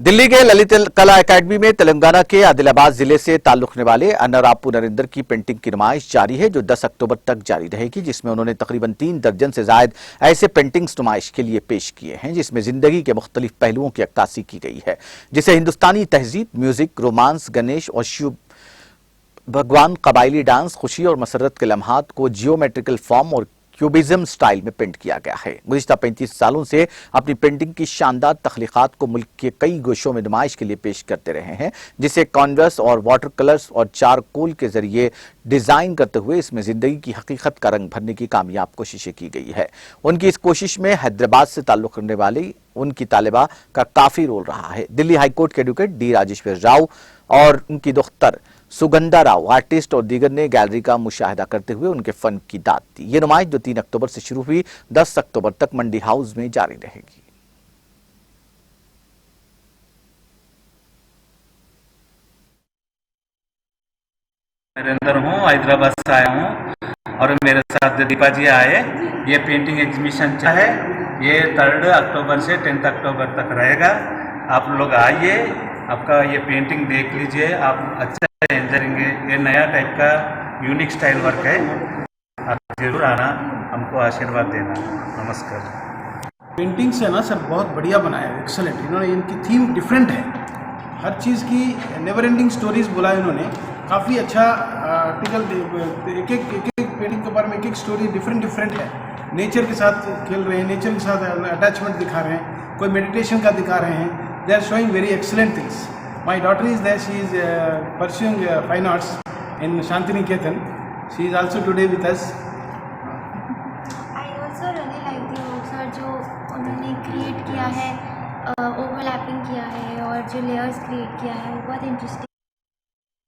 दिल्ली के ललित कला एकेडमी में तेलंगाना के आदिलाबाद जिले से ताल्लुक रखने वाले अन्नरापू नरेंद्र की पेंटिंग की नुमाइश जारी है, जो 10 अक्टूबर तक जारी रहेगी, जिसमें उन्होंने तकरीबन 3 दर्जन से जायद ऐसे पेंटिंग्स नुमाइश के लिए पेश किए हैं, जिसमें जिंदगी के मुख्तलिफ पहलुओं की अक्कासी की गई है, जिसे हिंदुस्तानी तहजीब, म्यूजिक, रोमांस, गणेश और शिव भगवान, कबायली डांस, खुशी और मसरत के लम्हात को जियोमेट्रिकल फॉर्म और क्यूबिज्म स्टाइल में पेंट किया गया है। गुज़िश्ता 35 सालों से अपनी पेंटिंग की शानदार तख्लीकात को मुल्क के कई गोशों में नुमाइश के लिए पेश करते रहे हैं, जिसे कॉन्वस और वाटर कलर्स और चारकोल के जरिए डिजाइन करते हुए इसमें जिंदगी की हकीकत का रंग भरने की कामयाब कोशिशें की गई है। उनकी इस कोशिश में हैदराबाद से ताल्लुक रखने वाली उनकी तालिबा का काफी रोल रहा है। दिल्ली हाईकोर्ट के एडवोकेट डी राजेश्वर राव और उनकी दोख्तर सुगंधा राव, आर्टिस्ट और दीगर ने गैलरी का मुशाहिदा करते हुए उनके फन की दाद दी। ये नुमाइश जो 3 अक्टूबर से शुरू हुई 10 अक्टूबर तक मंडी हाउस में जारी रहेगी। नरेंद्र हूँ, हैदराबाद से आया हूँ और मेरे साथ दीपा जी आए। ये पेंटिंग एग्जीबिशन है, ये 3 अक्टूबर से 10 अक्टूबर तक रहेगा। आप लोग आइए, आपका ये पेंटिंग देख लीजिए, आप अच्छा एंजॉय करेंगे। ये नया टाइप का यूनिक स्टाइल वर्क है, आप जरूर आना, हमको आशीर्वाद देना। नमस्कार। पेंटिंग्स है ना सर, बहुत बढ़िया बनाया है, एक्सेलेंट। इन्होंने इनकी थीम डिफरेंट है, हर चीज़ की नेवर एंडिंग स्टोरीज बोला है इन्होंने, काफ़ी अच्छा आर्टिकल। एक एक पेंटिंग के बारे में एक एक स्टोरी डिफरेंट है। नेचर के साथ खेल रहे हैं, नेचर के साथ अटैचमेंट दिखा रहे हैं, कोई मेडिटेशन का दिखा रहे हैं। They are showing very excellent things. My daughter is there, she is pursuing fine arts in Shantiniketan. She is also today with us. I also really like the work sir, जो उन्होंने क्रिएट किया है, overlapping किया है और जो layers create किया है, वो बहुत इंटरेस्टिंग